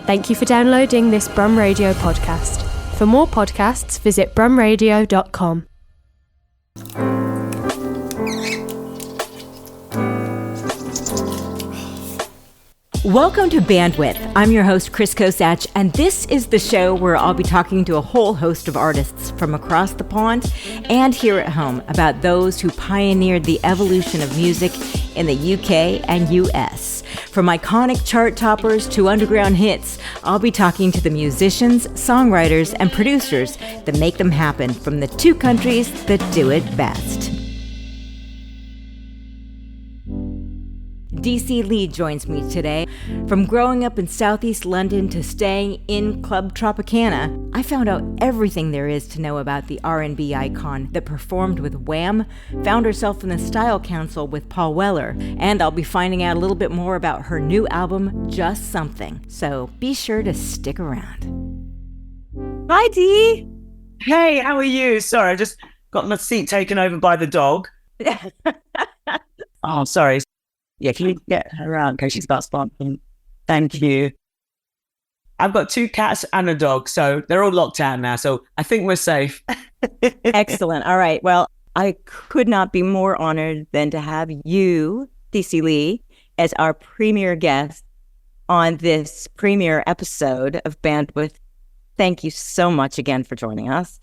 Thank you for downloading this Brum Radio podcast. For more podcasts, visit brumradio.com. Welcome to Bandwidth. I'm your host, Chris Kosach, and this is the show where I'll be talking to a whole host of artists from across the pond and here at home about those who pioneered the evolution of music in the UK and US. From iconic chart toppers to underground hits, I'll be talking to the musicians, songwriters, and producers that make them happen from the two countries that do it best. Dee C Lee joins me today. From growing up in Southeast London to staying in Club Tropicana, I found out everything there is to know about the R&B icon that performed with Wham, found herself in the Style Council with Paul Weller, and I'll be finding out a little bit more about her new album, Just Something. So be sure to stick around. Hi, Dee. Hey, how are you? Sorry, I just got my seat taken over by the dog. Oh, sorry. Yeah, can you get her around in case she starts barking? Thank you. I've got 2 cats and a dog, so they're all locked out now, so I think we're safe. Excellent. All right. Well, I could not be more honored than to have you, Dee C Lee, as our premier guest on this premiere episode of Bandwidth. Thank you so much again for joining us.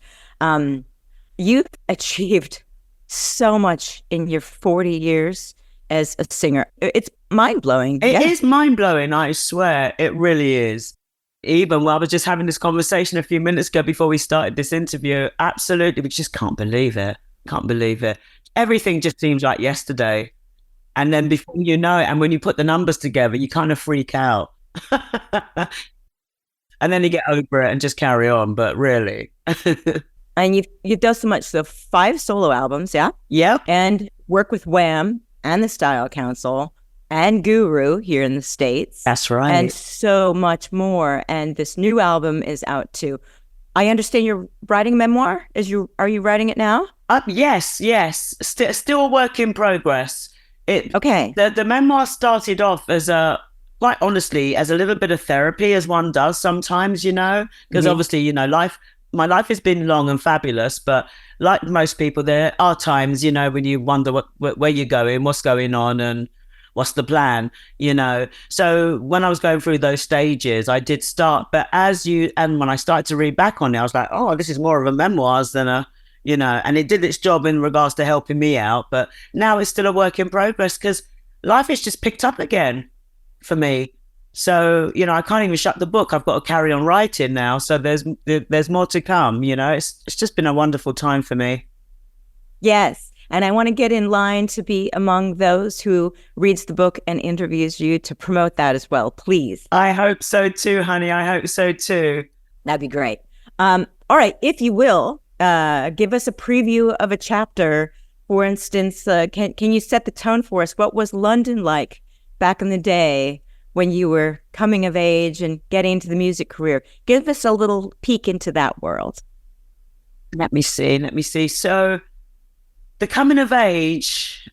You've achieved so much in your 40 years as a singer. It's mind-blowing. It is mind-blowing, I swear. It really is. Even I was just having this conversation a few minutes ago before we started this interview. Absolutely. We just can't believe it. Can't believe it. Everything just seems like yesterday. And then before you know it, and when you put the numbers together, you kind of freak out. And then you get over it and just carry on. But really. And you've done so much. So 5 solo albums, yeah? Yep. And work with Wham and the Style Council and Guru here in the States. That's right. And so much more. And this new album is out too. I understand you're writing a memoir. Are you writing it now? Yes. Still a work in progress. Okay. The memoir started off as quite honestly, as a little bit of therapy, as one does sometimes, because obviously, my life has been long and fabulous, but like most people, there are times, when you wonder where you're going, what's going on, and what's the plan, So when I was going through those stages, I did start, but and when I started to read back on it, I was like, oh, this is more of a memoirs than and it did its job in regards to helping me out. But now it's still a work in progress because life has just picked up again for me. So, I can't even shut the book. I've got to carry on writing now. So there's more to come, It's just been a wonderful time for me. Yes. And I want to get in line to be among those who reads the book and interviews you to promote that as well, please. I hope so too, honey. I hope so too. That'd be great. All right. If you will, give us a preview of a chapter. For instance, can you set the tone for us? What was London like back in the day when you were coming of age and getting into the music career? Give us a little peek into that world. Let me see. So the coming of age,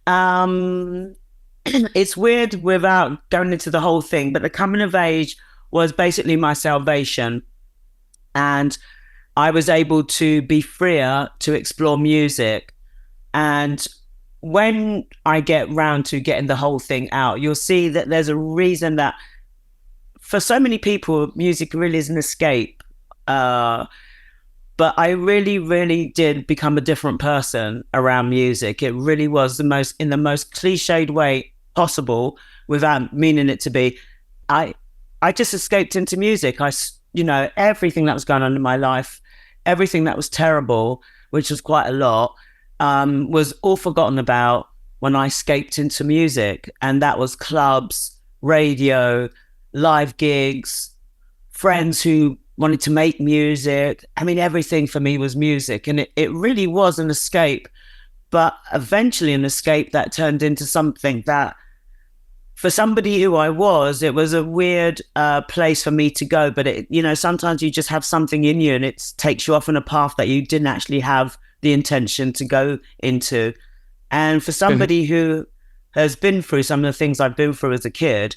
it's weird without going into the whole thing, but the coming of age was basically my salvation. And I was able to be freer to explore music. And when I get round to getting the whole thing out, you'll see that there's a reason that for so many people, music really is an escape. But I really, really did become a different person around music. It really was in the most cliched way possible without meaning it to be. I just escaped into music. Everything that was going on in my life, everything that was terrible, which was quite a lot, was all forgotten about when I escaped into music. And that was clubs, radio, live gigs, friends who wanted to make music. I mean, everything for me was music. And it really was an escape, but eventually an escape that turned into something that, for somebody who I was, it was a weird place for me to go. But sometimes you just have something in you and it takes you off on a path that you didn't actually have the intention to go into. And for somebody who has been through some of the things I've been through as a kid,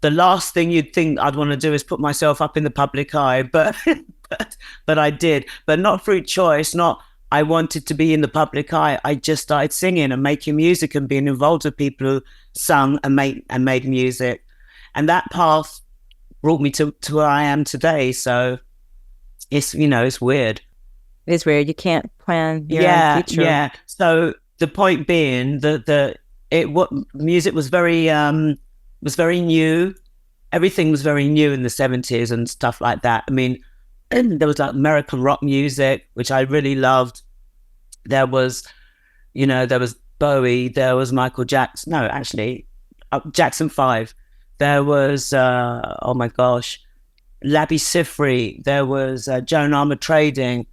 the last thing you'd think I'd want to do is put myself up in the public eye, but but I did, but not through choice. Not I wanted to be in the public eye. I just started singing and making music and being involved with people who sung and made music, and that path brought me to where I am today. So it's it's weird. It is weird. You can't plan your own future. Yeah. So the point being that what music was very new. Everything was very new in the 70s and stuff like that. I mean, there was like American rock music, which I really loved. There was, there was Bowie, there was Michael Jackson. No, actually, Jackson 5. There was, oh my gosh, Labi Siffre. There was Joan Armatrading.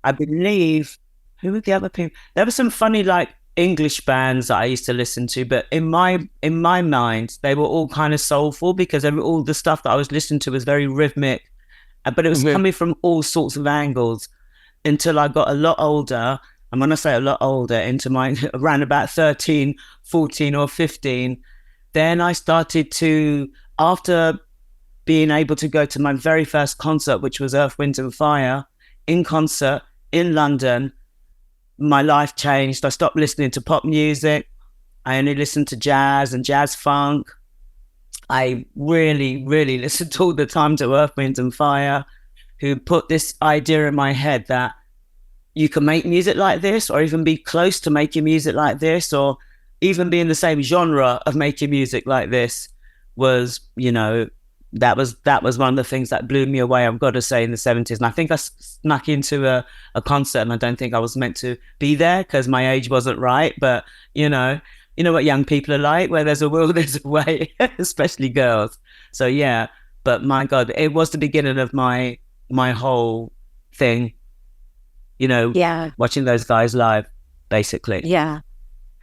I believe, who were the other people? There were some funny like English bands that I used to listen to, but in my mind, they were all kind of soulful because all the stuff that I was listening to was very rhythmic, but it was coming from all sorts of angles until I got a lot older. And when I say a lot older, into my around about 13, 14 or 15, then I started to, after being able to go to my very first concert, which was Earth, Wind and Fire, in concert in London, my life changed. I stopped listening to pop music. I only listened to jazz and jazz funk. I really, really listened all the time to Earth, Wind and Fire, who put this idea in my head that you can make music like this, or even be close to making music like this, or even be in the same genre of making music like this was, that was one of the things that blew me away, I've got to say, in the 70s. And I think I snuck into a concert, and I don't think I was meant to be there because my age wasn't right. But, you know what young people are like, where there's a will, there's a way, especially girls. So, yeah, but my God, it was the beginning of my whole thing, watching those guys live, basically. Yeah.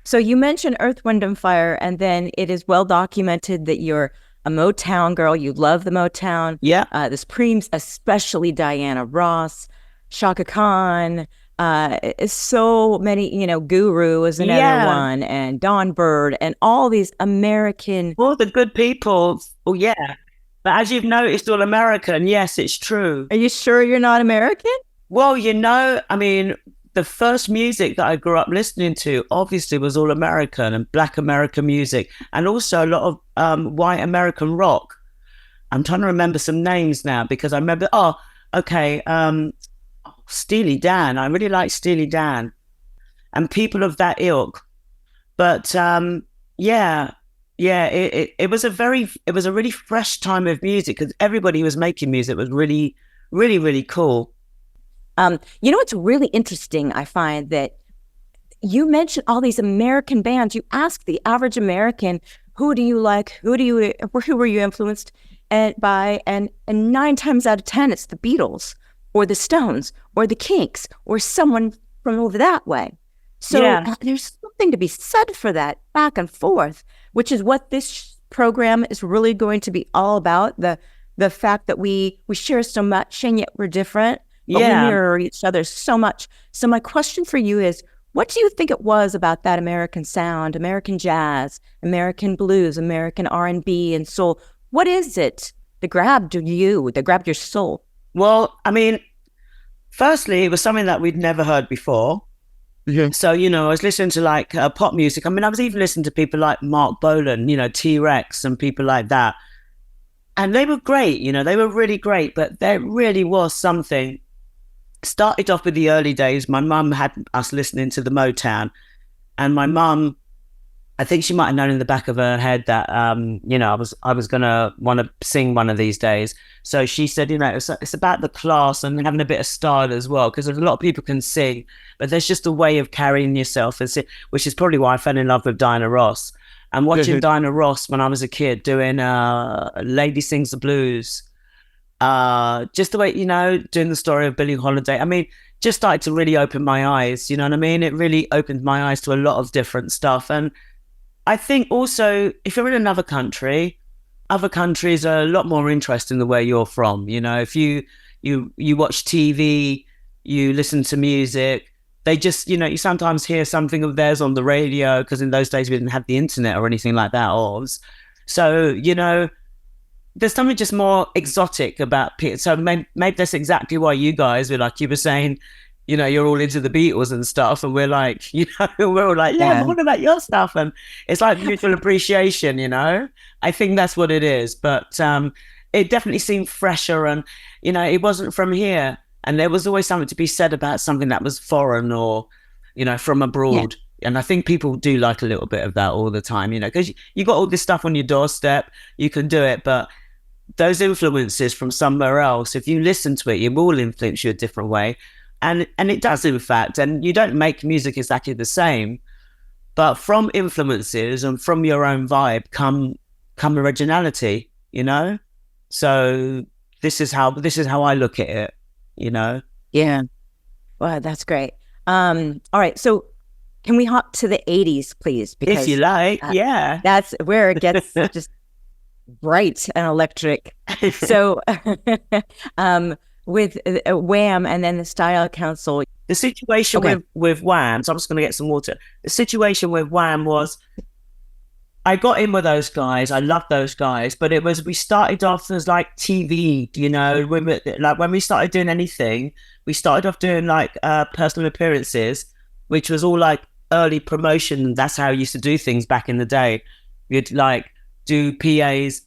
So you mentioned Earth, Wind and Fire, and then it is well documented that you're a Motown girl. You love the Motown. Yeah. The Supremes, especially Diana Ross, Shaka Khan, so many, Guru is another one, and Don Bird, and all these American. All the good people. Oh, yeah. But as you've noticed, all American. Yes, it's true. Are you sure you're not American? Well, I mean, the first music that I grew up listening to obviously was all American and Black American music, and also a lot of white American rock. I'm trying to remember some names now because I remember, Steely Dan. I really like Steely Dan and people of that ilk. But it was a really fresh time of music because everybody who was making music was really, really, really cool. It's really interesting. I find that you mentioned all these American bands. You ask the average American, who do you like? Who were you influenced by? And 9 times out of 10, it's the Beatles or the Stones or the Kinks or someone from over that way. So there's something to be said for that back and forth, which is what this program is really going to be all about. The fact that we share so much and yet we're different. But we mirror each other so much. So my question for you is, what do you think it was about that American sound, American jazz, American blues, American R&B and soul? What is it that grabbed your soul? Well, I mean, firstly, it was something that we'd never heard before. Yeah. So, I was listening to like pop music. I mean, I was even listening to people like Mark Bolan, T-Rex and people like that. And they were great, they were really great, but there really was something. Started off with the early days. My mum had us listening to the Motown, and my mum, I think she might have known in the back of her head that I was gonna want to sing one of these days. So she said, it's about the class and having a bit of style as well, because there's a lot of people can sing, but there's just a way of carrying yourself, which is probably why I fell in love with Diana Ross. And watching Diana Ross when I was a kid doing Lady Sings the Blues. Just the way, doing the story of Billie Holiday. I mean, just started to really open my eyes, you know what I mean? It really opened my eyes to a lot of different stuff. And I think also, if you're in another country, other countries are a lot more interested in the where you're from. If you watch TV, you listen to music, they just, you sometimes hear something of theirs on the radio, because in those days we didn't have the internet or anything like that. So, there's something just more exotic about people. So maybe that's exactly why you guys were like, you were saying, you know, you're all into the Beatles and stuff. And we're like, you know, we're all like, yeah, what about your stuff? And it's like mutual appreciation, you know? I think that's what it is. But it definitely seemed fresher and, you know, it wasn't from here. And there was always something to be said about something that was foreign or, you know, from abroad. Yeah. And I think people do like a little bit of that all the time, you know, because you got all this stuff on your doorstep, you can do it. But those influences from somewhere else, if you listen to it, it will influence you a different way. And it does, in fact. And you don't make music exactly the same. But from influences and from your own vibe come originality, you know? So this is how I look at it, you know? Yeah. Well, that's great. All right. So can we hop to the 80s, please? Because if you like, yeah. That's where it gets just bright and electric. So with Wham and then the Style Council. The situation with Wham, so I'm just going to get some water. The situation with Wham was, I got in with those guys. I loved those guys, but it was, we started off as like TV, you know, when we started doing anything, we started off doing like personal appearances, which was all like early promotion. That's how I used to do things back in the day. You'd like do PAs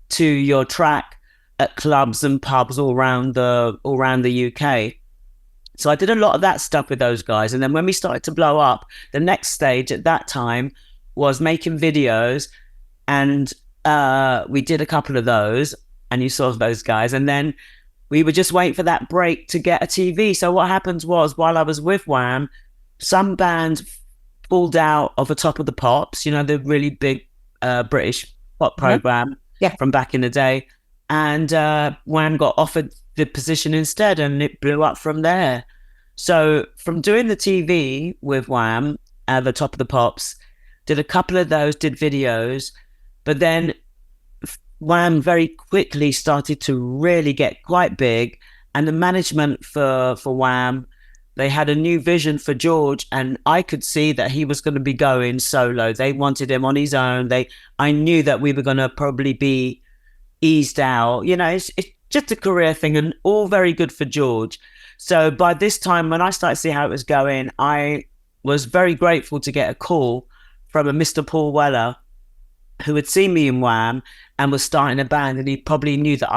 to your track at clubs and pubs all around the UK. So I did a lot of that stuff with those guys. And then when we started to blow up, the next stage at that time was making videos, and we did a couple of those, and you saw those guys. And then we were just waiting for that break to get a TV. So what happened was, while I was with Wham, some bands pulled out of a Top of the Pops, you know, the really big British pop program from back in the day. And Wham got offered the position instead, and it blew up from there. So from doing the TV with Wham at the Top of the Pops, did a couple of those, did videos, but then Wham very quickly started to really get quite big. And the management for Wham, they had a new vision for George, and I could see that he was going to be going solo. They wanted him on his own. I knew that we were going to probably be eased out. You know, it's just a career thing, and all very good for George. So by this time, when I started to see how it was going, I was very grateful to get a call from a Mr. Paul Weller, who had seen me in Wham and was starting a band, and he probably knew that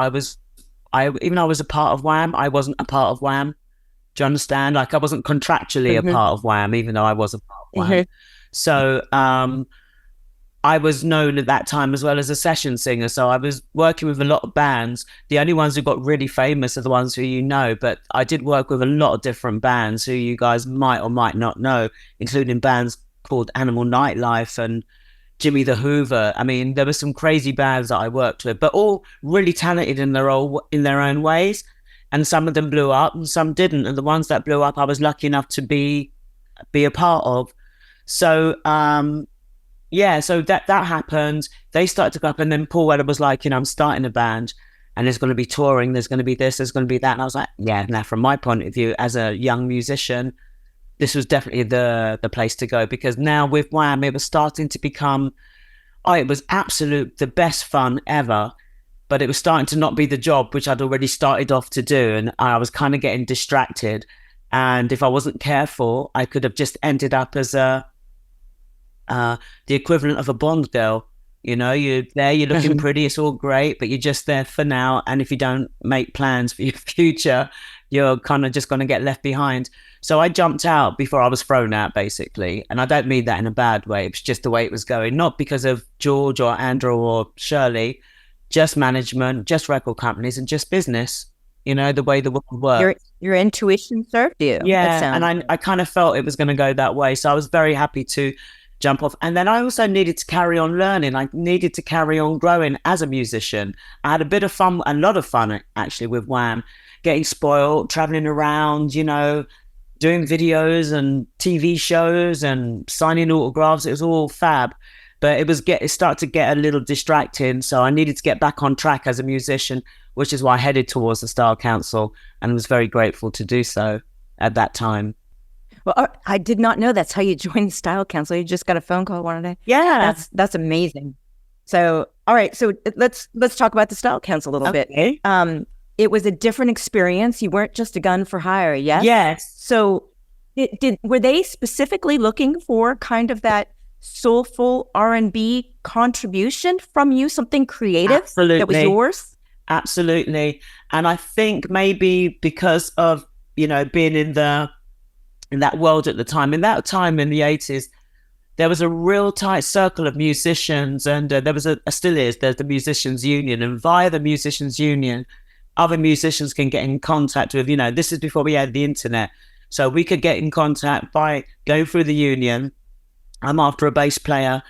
even though I was a part of Wham, I wasn't a part of Wham. Do you understand? Like, I wasn't contractually a part of Wham, even though I was a part of Wham. So I was known at that time as well as a session singer. So I was working with a lot of bands. The only ones who got really famous are the ones who you know, but I did work with a lot of different bands who you guys might or might not know, including bands called Animal Nightlife and Jimmy the Hoover. I mean, there were some crazy bands that I worked with, but all really talented in their own ways. And some of them blew up and some didn't. And the ones that blew up, I was lucky enough to be a part of. So, so that happened. They started to go up, and then Paul Weller was like, you know, I'm starting a band, and there's going to be touring, there's going to be this, there's going to be that. And I was like, yeah, now from my point of view, as a young musician, this was definitely the place to go, because now with Wham, it was starting to become, it was the best fun ever, but it was starting to not be the job, which I'd already started off to do. And I was kind of getting distracted. And if I wasn't careful, I could have just ended up as the equivalent of a Bond girl. You know, you're there, you're looking pretty, it's all great, but you're just there for now. And if you don't make plans for your future, you're kind of just going to get left behind. So I jumped out before I was thrown out, basically. And I don't mean that in a bad way. It's just the way it was going. Not because of George or Andrew or Shirley, just management, just record companies, and just business. You know, the way the world works. Your intuition served you. Yeah, and I kind of felt it was going to go that way. So I was very happy to jump off. And then I also needed to carry on learning. I needed to carry on growing as a musician. I had a lot of fun actually with Wham, getting spoiled, traveling around, you know, doing videos and TV shows and signing autographs. It was all fab. But it started to get a little distracting. So I needed to get back on track as a musician, which is why I headed towards the Style Council, and was very grateful to do so at that time. Well, I did not know that's how you joined the Style Council. You just got a phone call one day. Yeah. That's amazing. So, all right. So let's talk about the Style Council a little bit. It was a different experience. You weren't just a gun for hire, yes? Yes. So were they specifically looking for kind of that soulful R&B contribution from you, something creative that was yours? Absolutely. And I think maybe because of, being in that world at the time, in that time in the 80s, there was a real tight circle of musicians, and there was still is, there's the Musicians Union, and via the Musicians Union, other musicians can get in contact with, this is before we had the internet. So we could get in contact by going through the union. I'm after a bass player.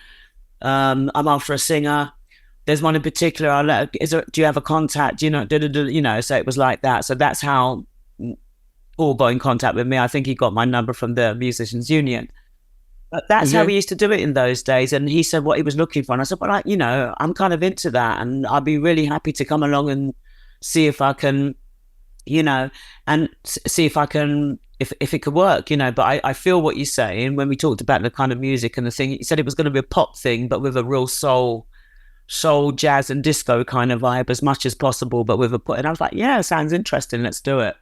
I'm after a singer. There's one in particular. Do you have a contact? So it was like that. So that's how Paul got in contact with me. I think he got my number from the Musicians Union. But that's how we used to do it in those days. And he said what he was looking for. And I said, well, I'm kind of into that. And I'd be really happy to come along and see if I can, and see if I can, if it could work, But I feel what you're saying when we talked about the kind of music and the thing. He said it was going to be a pop thing, but with a real soul, jazz and disco kind of vibe as much as possible, but with a put. And I was like, yeah, sounds interesting. Let's do it.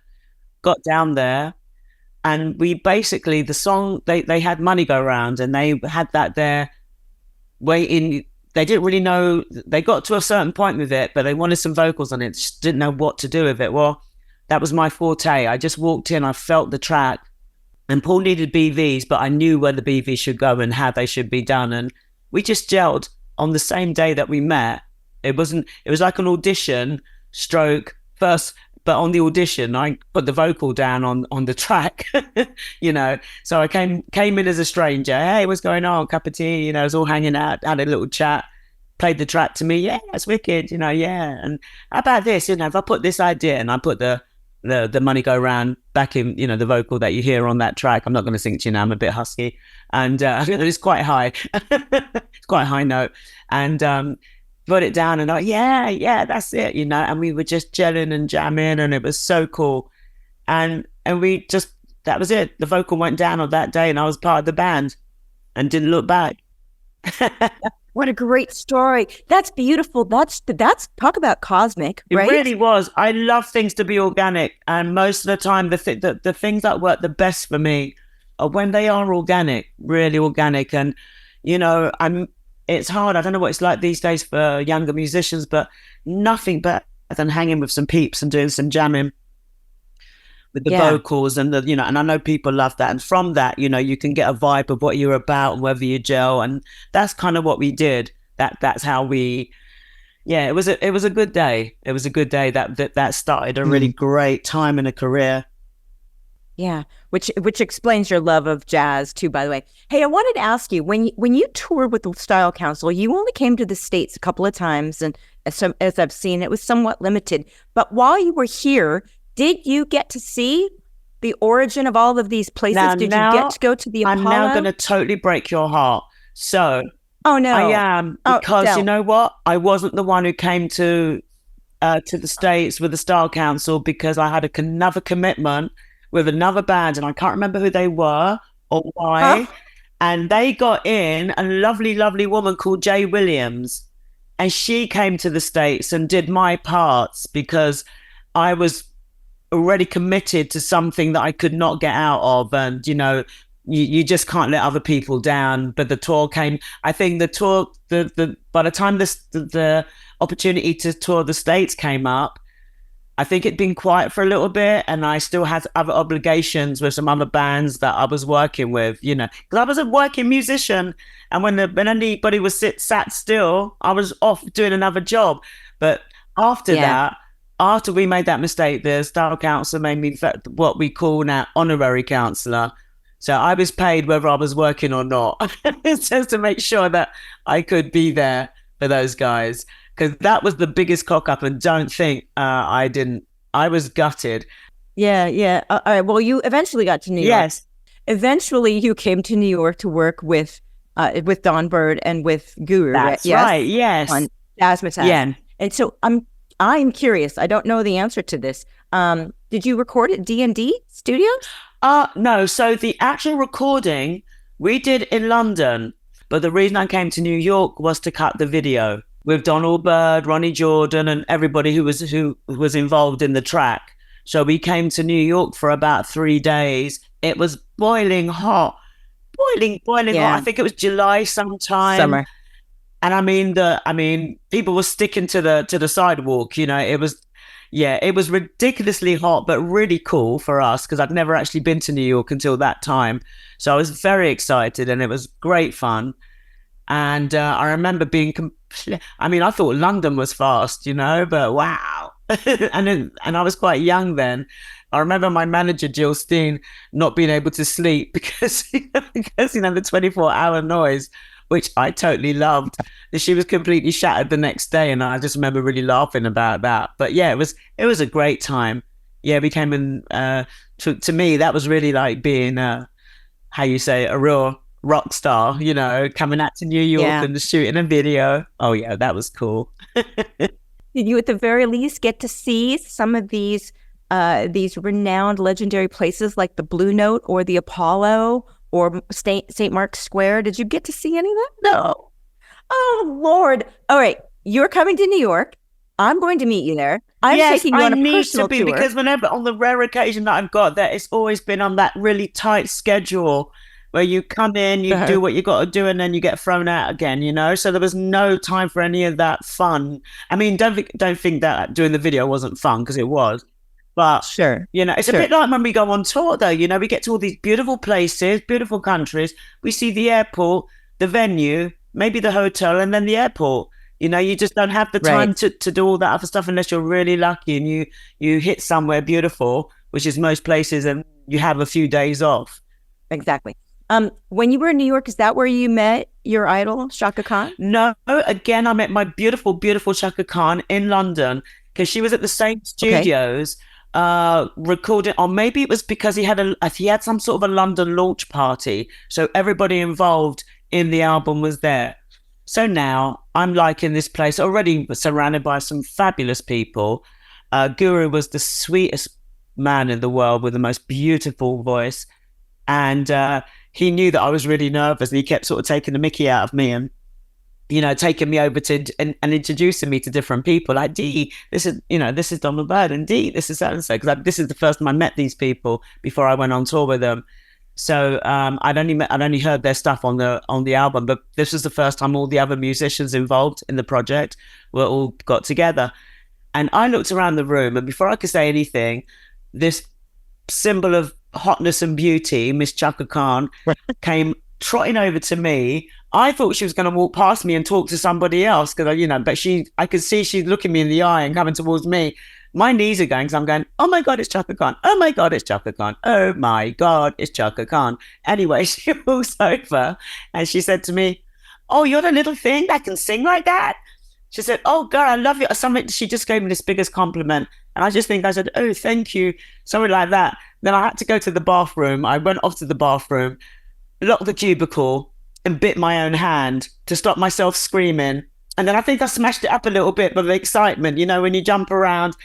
Got down there. And we basically, the song, they had Money Go Round, and they had that there waiting. They didn't really know, they got to a certain point with it, but they wanted some vocals on it, just didn't know what to do with it. Well, that was my forte. I just walked in, I felt the track, and Paul needed BVs, but I knew where the BVs should go and how they should be done. And we just gelled on the same day that we met. It was like an audition stroke first. But on the audition, I put the vocal down on the track, So I came in as a stranger. Hey, what's going on? Cup of tea, I was all hanging out, had a little chat, played the track to me. Yeah, that's wicked, yeah. And how about this, if I put this idea and I put the Money Go Round back in, the vocal that you hear on that track. I'm not going to sing to you now. I'm a bit husky, and it's quite high. It's quite a high note, and put it down, and yeah, that's it, and we were just gelling and jamming, and it was so cool. And we just, that was it. The vocal went down on that day, and I was part of the band and didn't look back. What a great story. That's beautiful. That's talk about cosmic, right? It really was. I love things to be organic, and most of the time the things that work the best for me are when they are organic, really organic. And it's hard. I don't know what it's like these days for younger musicians, but nothing better than hanging with some peeps and doing some jamming with the vocals and and I know people love that. And from that, you can get a vibe of what you're about and whether you gel. And that's kind of what we did. That's how we, it was a good day. It was a good day that started a really great time in a career. Yeah, which explains your love of jazz too, by the way. Hey, I wanted to ask you, when you toured with the Style Council, you only came to the States a couple of times, and as I've seen, it was somewhat limited. But while you were here, did you get to see the origin of all of these places? Did you get to go to the Apollo? I'm now going to totally break your heart. So, oh no, I am, because you know what? I wasn't the one who came to the States with the Style Council, because I had another commitment with another band, and I can't remember who they were or why. And they got in a lovely, lovely woman called Jay Williams, and she came to the States and did my parts because I was already committed to something that I could not get out of. And, you just can't let other people down. But the tour came, I think the tour, by the time the opportunity to tour the States came up, I think it'd been quiet for a little bit, and I still had other obligations with some other bands that I was working with, because I was a working musician, and when anybody was sat still, I was off doing another job. But after that, after we made that mistake, the Style Council made me what we call now honorary counsellor. So I was paid whether I was working or not, just to make sure that I could be there for those guys. Because that was the biggest cock up, and don't think I didn't. I was gutted. Yeah. All right. Well, you eventually got to New York. Yes. Eventually, you came to New York to work with Don Bird and with Guru. That's right. Yes. On Jazzmatazz. Yeah. And so I'm curious. I don't know the answer to this. Did you record at D&D Studios? No. So the actual recording we did in London. But the reason I came to New York was to cut the video with Donald Byrd, Ronnie Jordan, and everybody who was involved in the track. So we came to New York for about 3 days. It was boiling hot, boiling hot. I think it was July sometime. Summer. And I mean, people were sticking to the sidewalk. You know, it was ridiculously hot, but really cool for us because I'd never actually been to New York until that time. So I was very excited, and it was great fun. And I remember I thought London was fast, you know, but wow. and I was quite young then. I remember my manager, Jill Steen, not being able to sleep because the 24-hour noise, which I totally loved. She was completely shattered the next day, and I just remember really laughing about that. But yeah, it was a great time. Yeah, we came in. To me, that was really like being how you say, a real rock star. You know, coming out to New York and shooting a video. Oh yeah, that was cool. Did you, at the very least, get to see some of these renowned, legendary places like the Blue Note or the Apollo or St. Mark's Square? Did you get to see any of that? No. Oh, Lord. All right. You're coming to New York. I'm going to meet you there. I'm taking you on a personal tour. Because whenever, on the rare occasion that I've got there, it's always been on that really tight schedule where you come in, you do what you got to do, and then you get thrown out again, you know? So there was no time for any of that fun. I mean, don't think that doing the video wasn't fun, because it was. But, you know, it's a bit like when we go on tour, though. You know, we get to all these beautiful places, beautiful countries. We see the airport, the venue, maybe the hotel, and then the airport. You know, you just don't have the time to do all that other stuff unless you're really lucky and you hit somewhere beautiful, which is most places, and you have a few days off. Exactly. When you were in New York, is that where you met your idol, Chaka Khan? No, again, I met my beautiful, beautiful Chaka Khan in London, because she was at the same studios recording, or maybe it was because he had some sort of a London launch party, so everybody involved in the album was there. So now I'm like in this place already surrounded by some fabulous people. Guru was the sweetest man in the world with the most beautiful voice, and he knew that I was really nervous, and he kept sort of taking the mickey out of me and, you know, taking me over to and introducing me to different people. Like, Dee, this is Donald Byrd, and Dee, this is so-and-so. Because this is the first time I met these people before I went on tour with them. So I'd only heard their stuff on the album, but this was the first time all the other musicians involved in the project were all got together. And I looked around the room, and before I could say anything, this symbol of hotness and beauty, Miss Chaka Khan, came trotting over to me. I thought she was going to walk past me and talk to somebody else, because, you know, but I could see she's looking me in the eye and coming towards me. My knees are going, because I'm going, oh my God, it's Chaka Khan. Oh my God, it's Chaka Khan. Oh my God, it's Chaka Khan. Anyway, she walks over and she said to me, oh, you're the little thing that can sing like that? She said, oh God, I love you. Something. She just gave me this biggest compliment. And I said, oh, thank you. Something like that. Then I had to go to the bathroom. I went off to the bathroom, locked the cubicle, and bit my own hand to stop myself screaming. And then I think I smashed it up a little bit by the excitement, you know, when you jump around.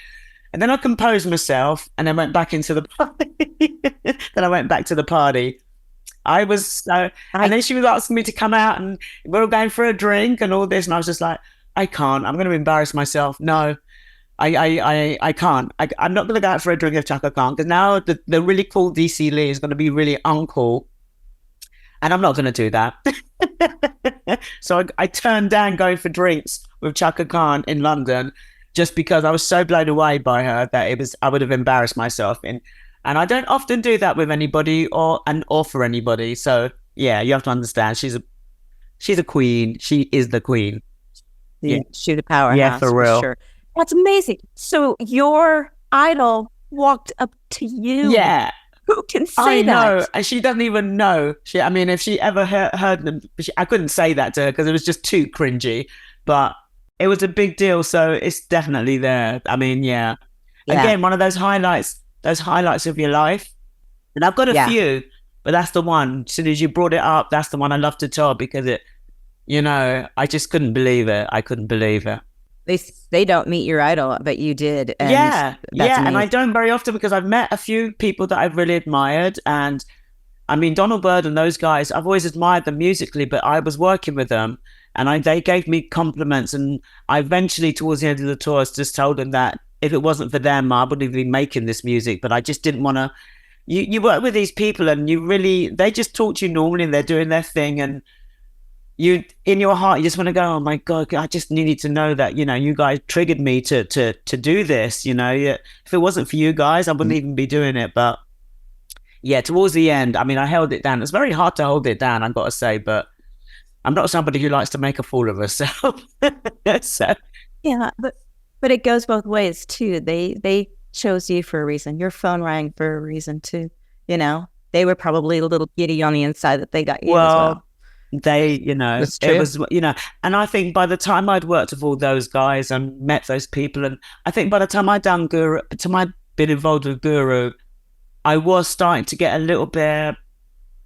And then I composed myself and then went back into the party. Then I went back to the party. And then she was asking me to come out, and we're all going for a drink and all this. And I was just like, I can't. I'm going to embarrass myself. No, I can't. I'm not going to go out for a drink with Chaka Khan, because now the really cool Dee C Lee is going to be really uncool. And I'm not going to do that. So I turned down going for drinks with Chaka Khan in London, just because I was so blown away by her that I would have embarrassed myself. And I don't often do that with anybody or for anybody. So yeah, you have to understand, she's a queen. She is the queen. Yeah, she's a powerhouse. Yeah, for real. Sure. That's amazing. So your idol walked up to you. Yeah. Who can say that? I know, and she doesn't even know. If she ever heard them, I couldn't say that to her because it was just too cringy. But it was a big deal, so it's definitely there. I mean, yeah. Again, one of those highlights of your life. And I've got a few, but that's the one. As soon as you brought it up, that's the one I love to tell, because it, you know, I just couldn't believe it. I couldn't believe it. They don't meet your idol, but you did. And yeah, amazing. And I don't very often, because I've met a few people that I've really admired, and I mean, Donald Byrd and those guys, I've always admired them musically, but I was working with them and they gave me compliments. And I eventually, towards the end of the tour, just told them that if it wasn't for them, I wouldn't even be making this music. But I just didn't want to. You work with these people and they just talk to you normally and they're doing their thing. And you, in your heart, you just want to go, oh my God, I just needed to know that, you guys triggered me to do this, If it wasn't for you guys, I wouldn't even be doing it. But yeah, towards the end, I mean, I held it down. It's very hard to hold it down, I've got to say, but I'm not somebody who likes to make a fool of herself. So. Yeah, but it goes both ways too. They chose you for a reason. Your phone rang for a reason too. They were probably a little giddy on the inside that they got you as well. They, it was, and I think by the time I'd worked with all those guys and met those people, and I think by the time I'd been involved with Guru, I was starting to get a little bit,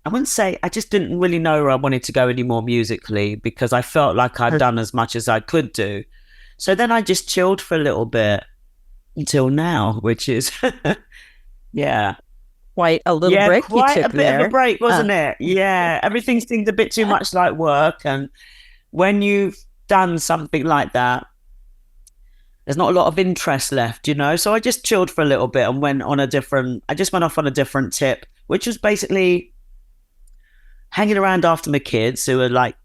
I wouldn't say, I just didn't really know where I wanted to go anymore musically because I felt like I'd done as much as I could do. So then I just chilled for a little bit until now, which is, yeah. Quite a little break you took there. Quite a bit of a break, wasn't it? Yeah, everything seemed a bit too much like work. And when you've done something like that, there's not a lot of interest left, So I just chilled for a little bit and went off on a different tip, which was basically hanging around after my kids who were like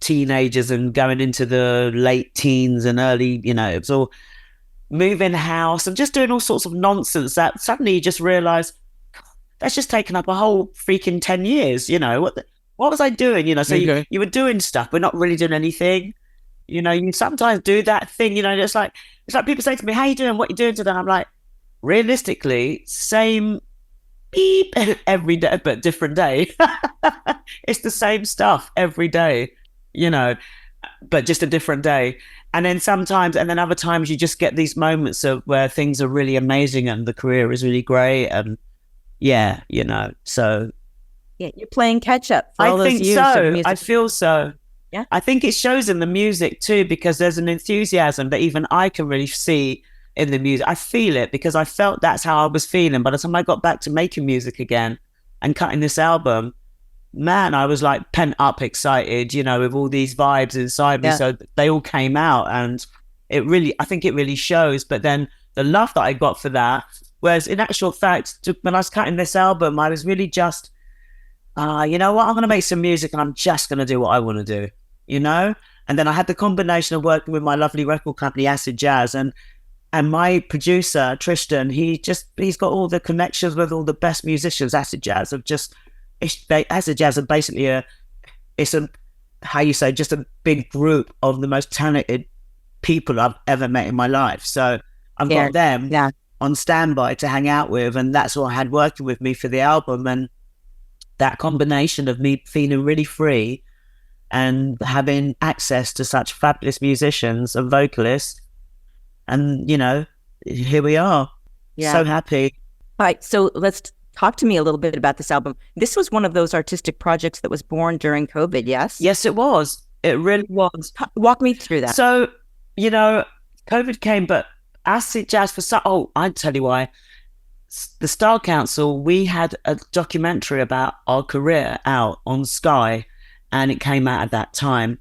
teenagers and going into the late teens and early, it was all moving house and just doing all sorts of nonsense that suddenly you just realize that's just taken up a whole freaking 10 years, what was I doing, so you were doing stuff but not really doing anything. You sometimes do that thing, it's like people say to me, how you doing, what you doing today? And I'm like, realistically, same beep every day but different day. It's the same stuff every day, but just a different day. And then other times you just get these moments of where things are really amazing and the career is really great. And yeah, so. Yeah, you're playing catch up for all those years of music. I feel so. Yeah. I think it shows in the music too, because there's an enthusiasm that even I can really see in the music. I feel it because I felt that's how I was feeling. By the time I got back to making music again and cutting this album, man, I was like pent up excited, with all these vibes inside me. So they all came out and I think it really shows. But then the love that I got for that, whereas in actual fact, when I was cutting this album, I was really just, you know what, I'm going to make some music and I'm just going to do what I want to do, And then I had the combination of working with my lovely record company, Acid Jazz, and my producer, Tristan, he's got all the connections with all the best musicians. Acid Jazz Acid Jazz are basically just a big group of the most talented people I've ever met in my life. So I've got them on standby to hang out with, and that's what I had working with me for the album. And that combination of me feeling really free and having access to such fabulous musicians and vocalists, and here we are. So happy. All right, so let's talk to me a little bit about this album. This was one of those artistic projects that was born during COVID, yes? Yes, it was. It really was. Walk me through that. So, COVID came, but Acid Jazz I'll tell you why. The Style Council, we had a documentary about our career out on Sky, and it came out at that time.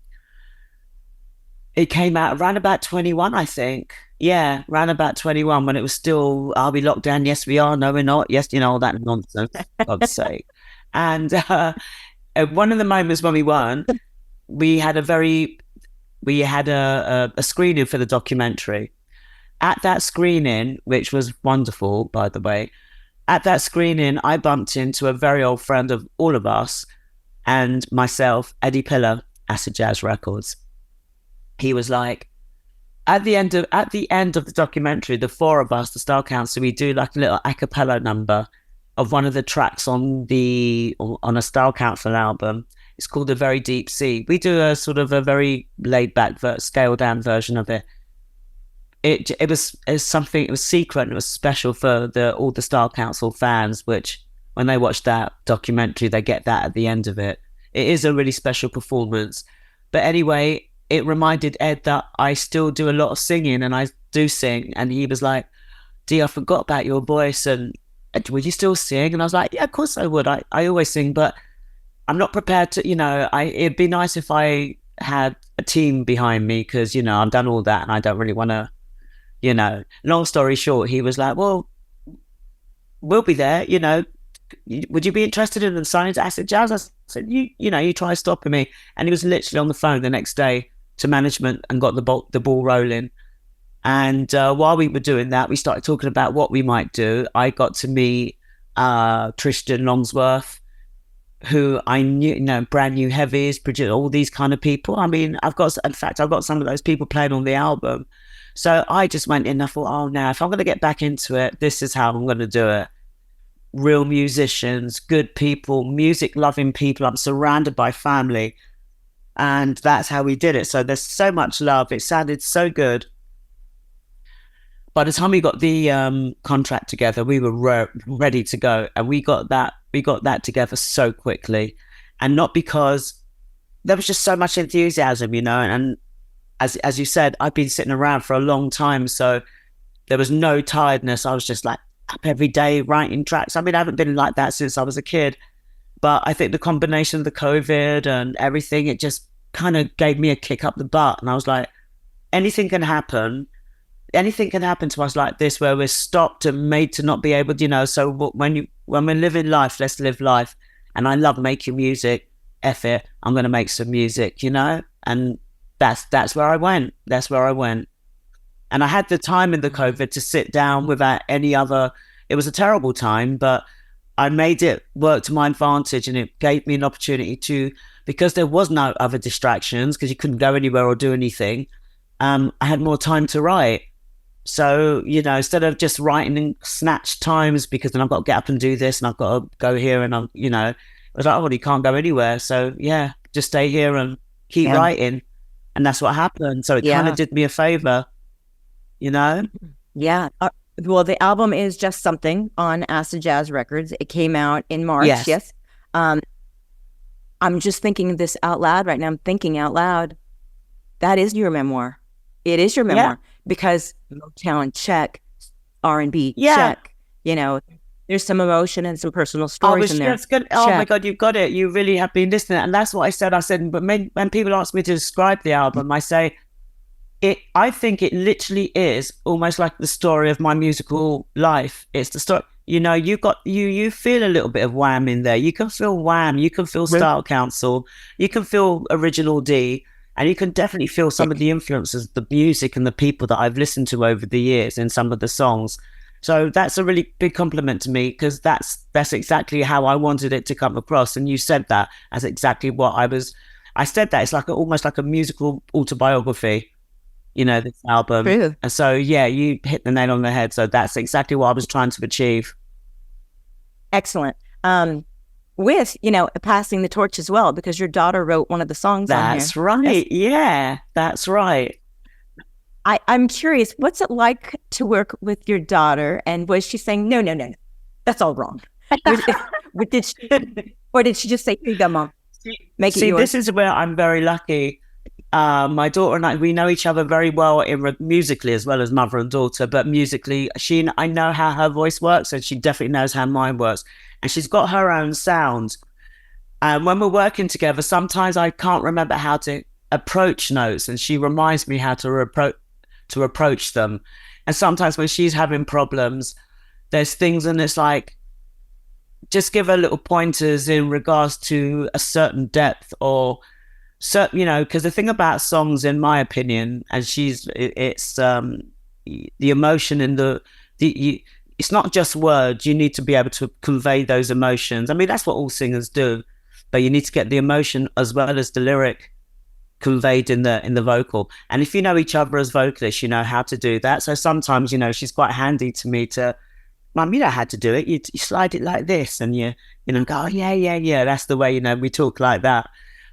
It came out around about 21, I think. Yeah, around about 21, when it was still, are we locked down? Yes, we are. No, we're not. Yes, all that nonsense, for God's sake. And one of the moments when we weren't, we had a screening for the documentary. At that screening, which was wonderful, by the way, at that screening, I bumped into a very old friend of all of us and myself, Eddie Pillar, Acid Jazz Records. He was like, at the end of the documentary, the four of us, the Style Council, we do like a little a cappella number of one of the tracks on a Style Council album. It's called A Very Deep Sea. We do a sort of a very laid back, scaled down version of it. It was something. It was secret. And it was special for all the Style Council fans. Which when they watch that documentary, they get that at the end of it. It is a really special performance. But anyway, it reminded Ed that I still do a lot of singing, and I do sing. And he was like, "Dee, I forgot about your voice, and would you still sing? And I was like, yeah, of course I would. I always sing, but I'm not prepared to, it'd be nice if I had a team behind me because, I've done all that and I don't really want to, long story short, he was like, well, we'll be there, would you be interested in signing to Acid Jazz? I said, you try stopping me. And he was literally on the phone the next day to management and got the ball rolling. And while we were doing that, we started talking about what we might do. I got to meet Tristan Longsworth, who I knew, brand new heavies, all these kind of people. I mean, I've got some of those people playing on the album. So I just went in and I thought, oh, now if I'm going to get back into it, this is how I'm going to do it. Real musicians, good people, music loving people. I'm surrounded by family. And that's how we did it. So there's so much love. It sounded so good. By the time we got the contract together, we were ready to go. And we got that together so quickly. And not because there was just so much enthusiasm, and as you said, I've been sitting around for a long time. So there was no tiredness. I was just like up every day writing tracks. I mean, I haven't been like that since I was a kid. But I think the combination of the COVID and everything, it just kind of gave me a kick up the butt. And I was like, anything can happen. Anything can happen to us like this, where we're stopped and made to not be able to, so when we're living life, let's live life. And I love making music. F it, I'm going to make some music, and that's where I went. That's where I went. And I had the time in the COVID to sit down without any other, it was a terrible time, but I made it work to my advantage, and it gave me an opportunity to, because there was no other distractions, because you couldn't go anywhere or do anything. I had more time to write. So, instead of just writing in snatched times, because then I've got to get up and do this and I've got to go here and I was like, oh, well, you can't go anywhere. So yeah, just stay here and keep writing. And that's what happened. So it kind of did me a favor, Yeah. Well, the album is Just Something on Acid Jazz Records. It came out in March. Yes. I'm just thinking this out loud right now. I'm thinking out loud. That is your memoir. It is your memoir because Motown check, R&B check. There's some emotion and some personal stories in there. That's good. Oh my God, you've got it. You really have been listening. And that's what I said. But when people ask me to describe the album, I say, I think it literally is almost like the story of my musical life. It's the story, you feel a little bit of Wham in there. You can feel Wham, you can feel Style Council, you can feel Original D, and you can definitely feel some of the influences, the music and the people that I've listened to over the years in some of the songs. So that's a really big compliment to me, because that's exactly how I wanted it to come across. And you said that as exactly what I said that it's like almost like a musical autobiography, this album. True. And so, you hit the nail on the head. So that's exactly what I was trying to achieve. Excellent. With, passing the torch as well, because your daughter wrote one of the songs on here. That's right. Yeah, that's right. I'm curious, what's it like to work with your daughter? And was she saying, no, that's all wrong? Or did she just say, here you go, Mom, make it yours? This is where I'm very lucky. My daughter and I, we know each other very well musically, as well as mother and daughter. But musically, I know how her voice works, and she definitely knows how mine works. And she's got her own sound. And when we're working together, sometimes I can't remember how to approach notes, and she reminds me how to approach them. And sometimes when she's having problems, there's things, and it's like, just give her little pointers in regards to a certain depth or certain, because the thing about songs, in my opinion, and it's the emotion and it's not just words. You need to be able to convey those emotions. I mean, that's what all singers do, but you need to get the emotion as well as the lyric conveyed in the vocal. And if you know each other as vocalists, you know how to do that. So sometimes, she's quite handy to me to, Mum, you know how to do it. You slide it like this, and you go, oh, yeah. That's the way, we talk like that.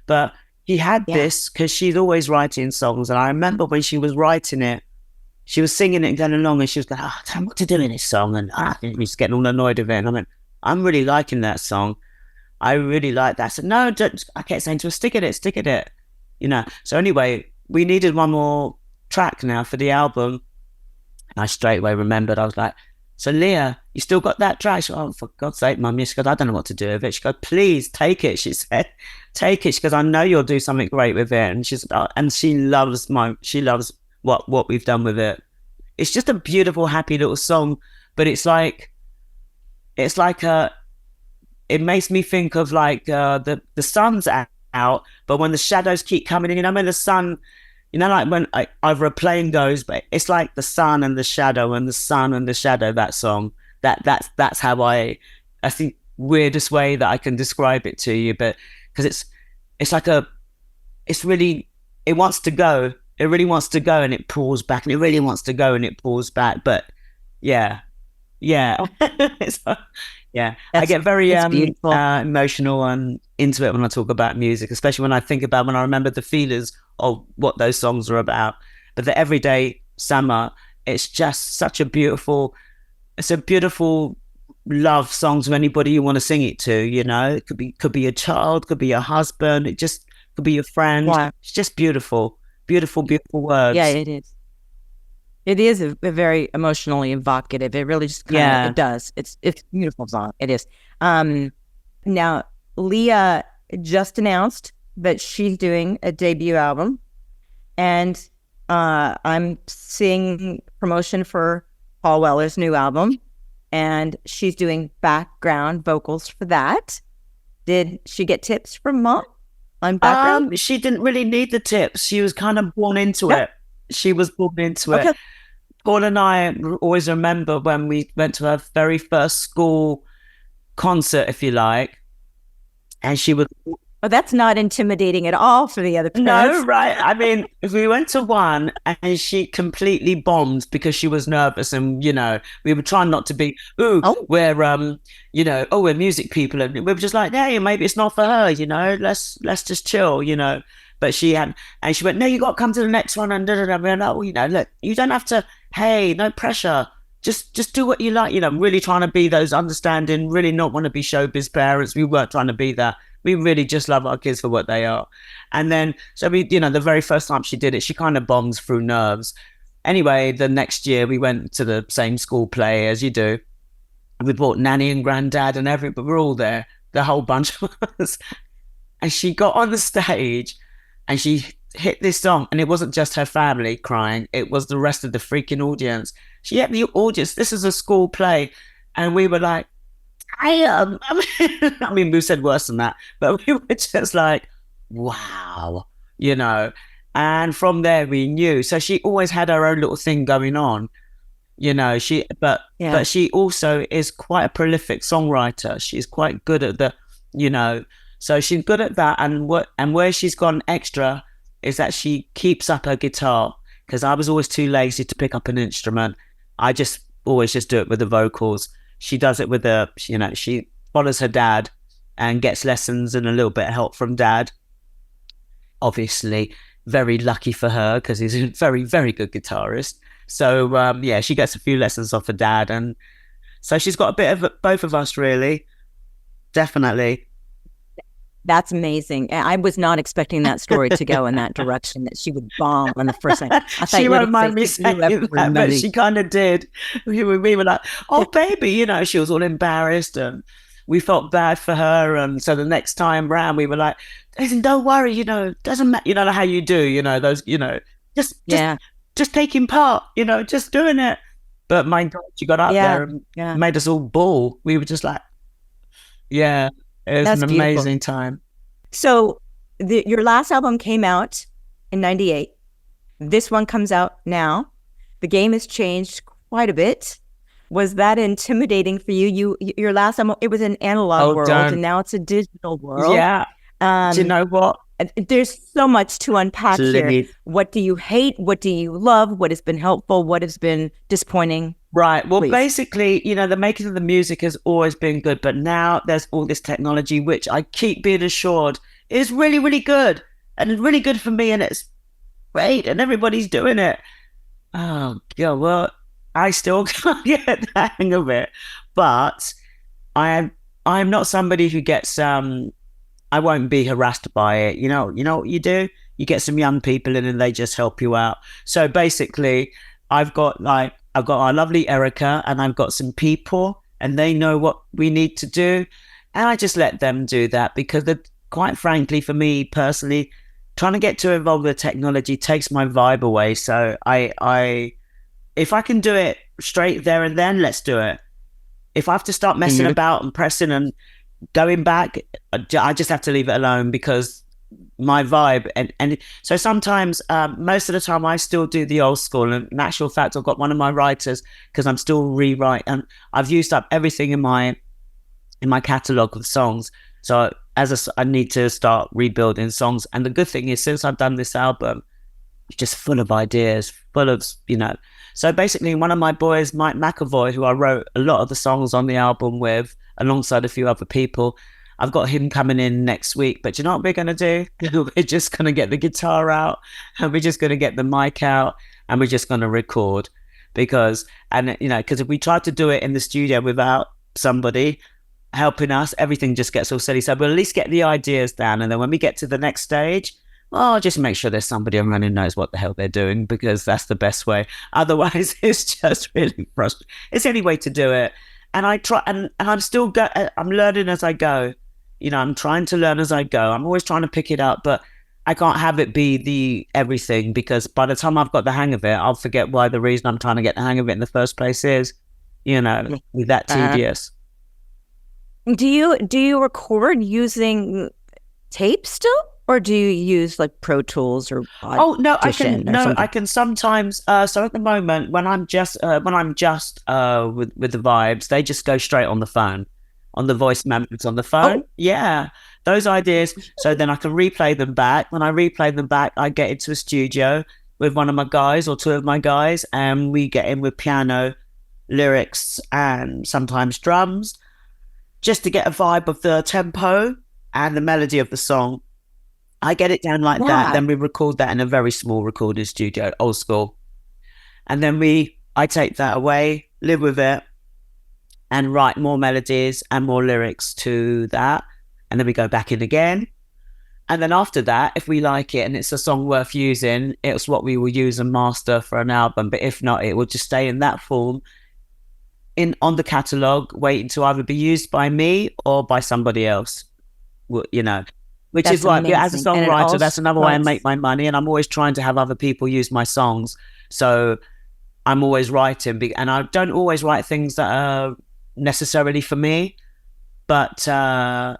But he had this because she's always writing songs. And I remember when she was writing it, she was singing it and going along, and she was like, oh, tell me what to do in this song. And he was getting all annoyed with it. And I went, I'm really liking that song. I really like that. I said, no, don't. I kept saying to her, stick at it. So anyway, we needed one more track now for the album. And I straight away remembered, I was like, so Leah, you still got that track? She goes, oh, for God's sake, Mum. She goes, I don't know what to do with it. She goes, please take it. She said, take it. She goes, I know you'll do something great with it. And she's, and she loves what we've done with it. It's just a beautiful, happy little song, but it makes me think of like the sun's out, but when the shadows keep coming in, you know, when the sun, you know, like when either a plane goes, but it's like the sun and the shadow and the sun and the shadow, that song, that's how I think weirdest way that I can describe it to you, but because it's like it wants to go. It really wants to go and it pulls back, and it really wants to go and it pulls back. But yeah. I get very emotional and into it when I talk about music, especially when I remember the feelings of what those songs are about. But the everyday summer, it's just such a beautiful love song to anybody you want to sing it to, you know. It could be a child, could be a husband, it just could be your friend. Yeah. It's just beautiful words. Yeah, it is. It is a very emotionally evocative. It really just kind of, it does. It's a beautiful song. It is. Now, Leah just announced that she's doing a debut album, and I'm seeing promotion for Paul Weller's new album, and she's doing background vocals for that. Did she get tips from Mom on background? She didn't really need the tips. She was kind of born into it. She was born into it. Paul and I always remember when we went to her very first school concert, if you like, and she was... Oh, that's not intimidating at all for the other parents. No, right. I mean, we went to one and she completely bombed because she was nervous, and, you know, we were trying not to be, we're, you know, we're music people, and we were just like, yeah, maybe it's not for her, you know, let's just chill, you know. But she went, no, you got to come to the next one, and oh, you know, look, you don't have to, hey, no pressure. Just do what you like, you know, really trying to be those understanding, really not want to be showbiz parents. We weren't trying to be that. We really just love our kids for what they are. And then, so we, you know, the very first time she did it, she kind of bombs through nerves. Anyway, the next year we went to the same school play as you do. We brought Nanny and Granddad and everybody, we're all there, the whole bunch of us. And she got on the stage and she hit this song, and it wasn't just her family crying, it was the rest of the freaking audience. She hit the audience. This is a school play. And we were like, I mean, we said worse than that, but we were just like, wow, you know. And from there we knew. So she always had her own little thing going on, you know. But she also is quite a prolific songwriter. She's quite good at the, you know. So she's good at that. And where she's gone extra is that she keeps up her guitar, because I was always too lazy to pick up an instrument. I just always just do it with the vocals. She does it with you know, she follows her dad and gets lessons and a little bit of help from Dad. Obviously, very lucky for her, because he's a very, very good guitarist. So, she gets a few lessons off her dad. And so she's got a bit of both of us, really. Definitely. That's amazing. I was not expecting that story to go in that direction, that she would bomb on the first night. I thought she won't mind me saying that, but she kind of did. We were like, oh, baby, you know, she was all embarrassed, and we felt bad for her. And so the next time round, we were like, listen, don't worry, you know, doesn't matter, you know how you do, you know, those, you know, just taking part, you know, just doing it. But my God, she got up there and made us all bawl. We were just like, it was an amazing time. So your last album came out in 98. This one comes out now. The game has changed quite a bit. Was that intimidating for you? Your last album, it was an analog world, and now it's a digital world. Yeah. Do you know what? There's so much to unpack here. What do you hate? What do you love? What has been helpful? What has been disappointing? Right. Well, basically, you know, the making of the music has always been good, but now there's all this technology, which I keep being assured is really, really good, and it's really good for me, and it's great, and everybody's doing it. Oh, God, well, I still can't get the hang of it, but I'm not somebody who gets, I won't be harassed by it. You know what you do? You get some young people in and they just help you out. So basically, I've got like I've got our lovely Erica, and I've got some people, and they know what we need to do. And I just let them do that, because quite frankly, for me personally, trying to get too involved with technology takes my vibe away. So if I can do it straight there and then, let's do it. If I have to start messing about and pressing and going back, I just have to leave it alone, because my vibe. And so sometimes, most of the time, I still do the old school. And in actual fact, I've got one of my writers, because I'm still rewriting, and I've used up everything in my catalogue of songs. So I need to start rebuilding songs. And the good thing is, since I've done this album, it's just full of ideas, full of, So basically, one of my boys, Mike McAvoy, who I wrote a lot of the songs on the album with, alongside a few other people, I've got him coming in next week. But you know what we're going to do? We're just going to get the guitar out, and we're just going to get the mic out, and we're just going to record. Because if we try to do it in the studio without somebody helping us, everything just gets all silly. So we'll at least get the ideas down, and then when we get to the next stage, just make sure there's somebody around who knows what the hell they're doing, because that's the best way. Otherwise, it's just really frustrating. It's the only way to do it. And I try, and I'm still I'm learning as I go. I'm trying to learn as I go. I'm always trying to pick it up, but I can't have it be the everything, because by the time I've got the hang of it, I'll forget why the reason I'm trying to get the hang of it in the first place is, with that tedious. Do you record using tape still, or do you use like Pro Tools or Audition? I can sometimes. So at the moment, when I'm just with the vibes, they just go straight on the phone, on the voice memos on the phone. Yeah, those ideas. So then I can replay them back. When I replay them back, I get into a studio with one of my guys or two of my guys, and we get in with piano, lyrics, and sometimes drums, just to get a vibe of the tempo and the melody of the song. I get it down like that. Then we record that in a very small recording studio, old school. And then I take that away, live with it, and write more melodies and more lyrics to that. And then we go back in again. And then after that, if we like it and it's a song worth using, it's what we will use and master for an album. But if not, it will just stay in that form on the catalogue, waiting to either be used by me or by somebody else, which that's is why, as a songwriter, that's another way I make my money. And I'm always trying to have other people use my songs. So I'm always writing, and I don't always write things that are necessarily for me, but I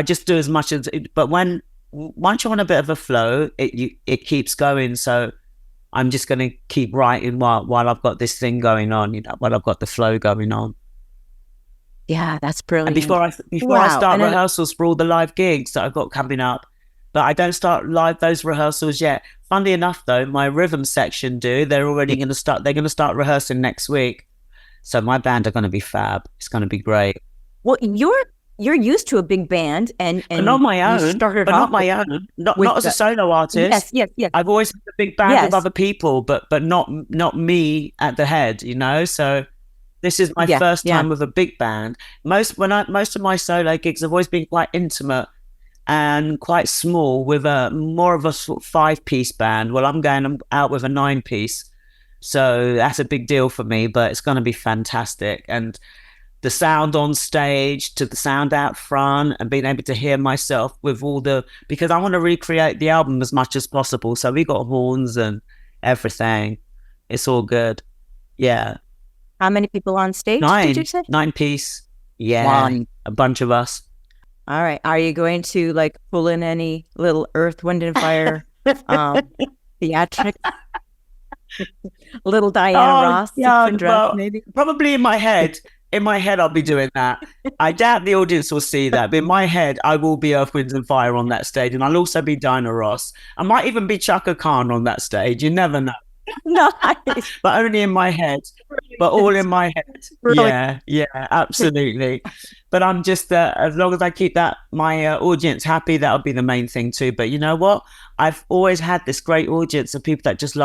just do as much as it. But once you're on a bit of a flow, it keeps going. So I'm just going to keep writing while I've got this thing going on, while I've got the flow going on. Yeah, that's brilliant. And before I start rehearsals for all the live gigs that I've got coming up, but I don't start those rehearsals yet. Funnily enough, though, my rhythm section do. They're already going to start. They're going to start rehearsing next week. So my band are going to be fab. It's going to be great. Well, you're used to a big band, and but not my own. Not my own. Not as a solo artist. Yes. I've always had a big band with other people, but not me at the head. So this is my first time with a big band. Most of my solo gigs have always been quite intimate and quite small, with more of a sort of 5-piece band. Well, I'm going out with a 9-piece, so that's a big deal for me. But it's going to be fantastic, and the sound on stage to the sound out front, and being able to hear myself with because I want to recreate the album as much as possible. So we got horns and everything. It's all good. Yeah. How many people on stage? 9. Did you say 9-piece? Yeah. A bunch of us. All right. Are you going to pull in any little Earth, Wind and Fire theatrics? Little Diana Ross, dress, maybe? Probably in my head. In my head, I'll be doing that. I doubt the audience will see that, but in my head, I will be Earth, Wind and Fire on that stage, and I'll also be Diana Ross. I might even be Chaka Khan on that stage. You never know. Nice. But only in my head. But all in my head. Yeah, absolutely. But I'm just, as long as I keep my audience happy, that'll be the main thing too. But you know what? I've always had this great audience of people that just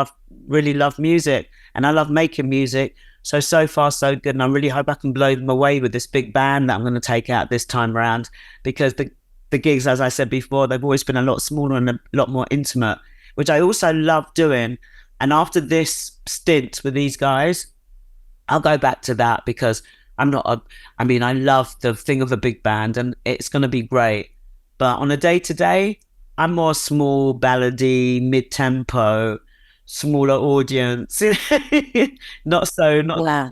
really love music, and I love making music. So far, so good. And I really hope I can blow them away with this big band that I'm going to take out this time around, because the gigs, as I said before, they've always been a lot smaller and a lot more intimate, which I also love doing. And after this stint with these guys, I'll go back to that because I love the thing of a big band and it's going to be great. But on a day-to-day, I'm more small, ballady, mid-tempo, smaller audience, not so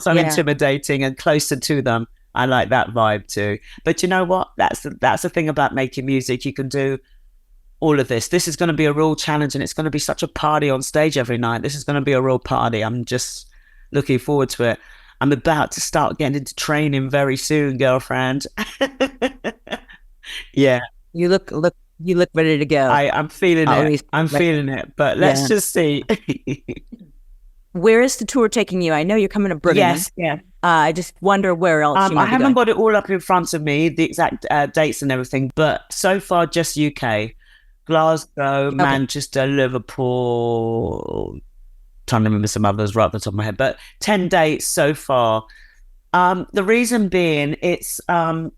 intimidating and closer to them. I like that vibe too. But you know what? That's the thing about making music. You can do all of this. This is going to be a real challenge, and it's going to be such a party on stage every night. This is going to be a real party. I'm just looking forward to it. I'm about to start getting into training very soon, girlfriend. Yeah. You look ready to go. I'm feeling it. I'm feeling it. But let's just see. Where is the tour taking you? I know you're coming to Birmingham. Yes, yeah. I just wonder where else you might I haven't got it all up in front of me, the exact dates and everything, but so far just UK. Glasgow, Manchester, Liverpool. Trying to remember some others right off the top of my head, but 10 dates so far. The reason being, it's I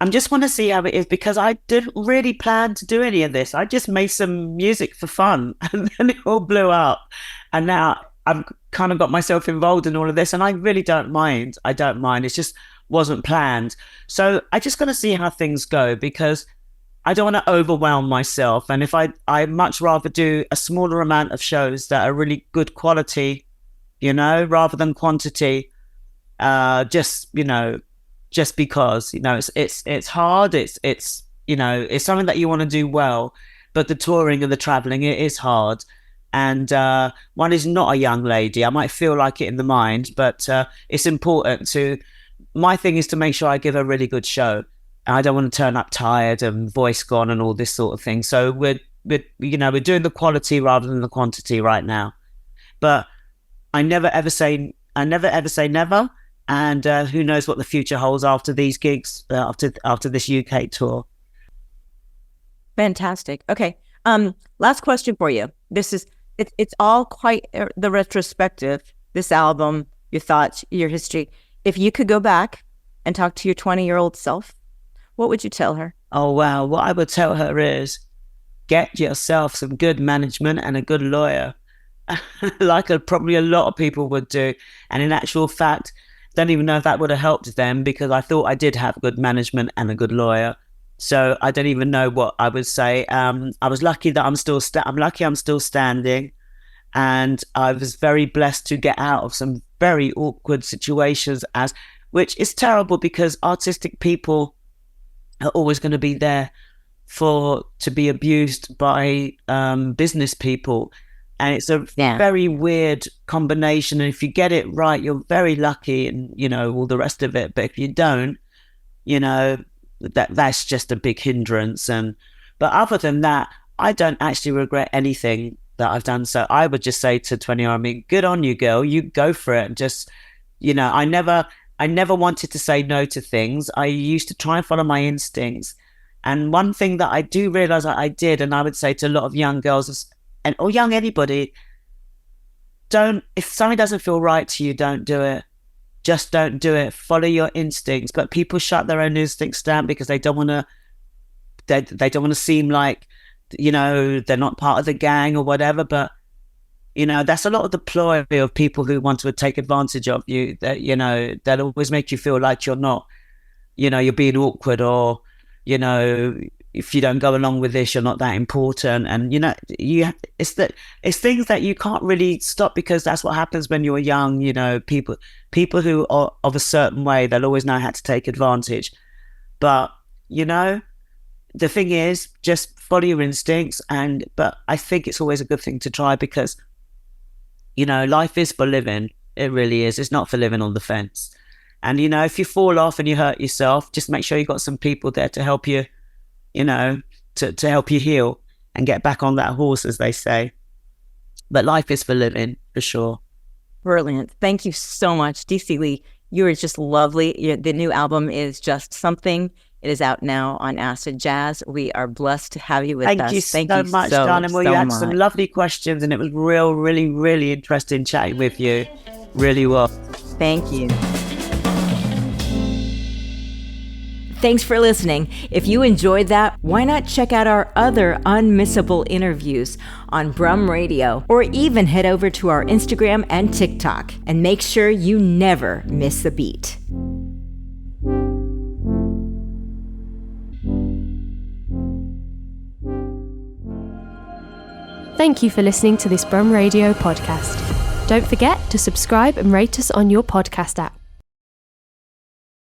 just want to see how it is because I didn't really plan to do any of this. I just made some music for fun, and then it all blew up, and now I've kind of got myself involved in all of this, and I really don't mind. I don't mind. It just wasn't planned. So I just got to see how things go because I don't want to overwhelm myself. And if I much rather do a smaller amount of shows that are really good quality, rather than quantity, just because, it's hard. It's something that you want to do well, but the touring and the traveling, it is hard. And one is not a young lady. I might feel like it in the mind, but it's important my thing is to make sure I give a really good show. I don't want to turn up tired and voice gone and all this sort of thing. So we're doing the quality rather than the quantity right now. But I never ever say never. And who knows what the future holds after these gigs, after this UK tour. Fantastic. Okay. Last question for you. It's all quite the retrospective, this album, your thoughts, your history. If you could go back and talk to your 20-year-old self, what would you tell her? Oh, wow. What I would tell her is get yourself some good management and a good lawyer, like probably a lot of people would do. And in actual fact, don't even know if that would have helped them because I thought I did have good management and a good lawyer. So I don't even know what I would say. I was lucky that I'm still standing, and I was very blessed to get out of some very awkward situations, which is terrible because artistic people are always going to be there to be abused by business people, and it's a very weird combination. And if you get it right, you're very lucky, and all the rest of it. But if you don't, that's just a big hindrance. But other than that, I don't actually regret anything that I've done. So I would just say to 20-year-old, good on you, girl. You go for it. Just, I never wanted to say no to things. I used to try and follow my instincts. And one thing that I do realize I did, and I would say to a lot of young girls or young anybody, if something doesn't feel right to you, don't do it. Just don't do it. Follow your instincts. But people shut their own instincts down because they don't want to. They don't want to seem like, they're not part of the gang or whatever. But that's a lot of the ploy of people who want to take advantage of you. That that always make you feel like you're not. You're being awkward, or if you don't go along with this, you're not that important. And it's things that you can't really stop because that's what happens when you're young. People who are of a certain way, they'll always know how to take advantage. But the thing is, just follow your instincts. But I think it's always a good thing to try because life is for living. It really is. It's not for living on the fence. And if you fall off and you hurt yourself, just make sure you've got some people there to help you. To help you heal and get back on that horse, as they say. But life is for living, for sure. Brilliant. Thank you so much, Dee C Lee. You are just lovely. The new album is just something. It is out now on Acid Jazz. We are blessed to have you with us. Thank you so much, darling. Well, you had some lovely questions, and it was really, really interesting chatting with you. Really was. Thank you. Thanks for listening. If you enjoyed that, why not check out our other unmissable interviews on Brum Radio, or even head over to our Instagram and TikTok and make sure you never miss a beat. Thank you for listening to this Brum Radio podcast. Don't forget to subscribe and rate us on your podcast app.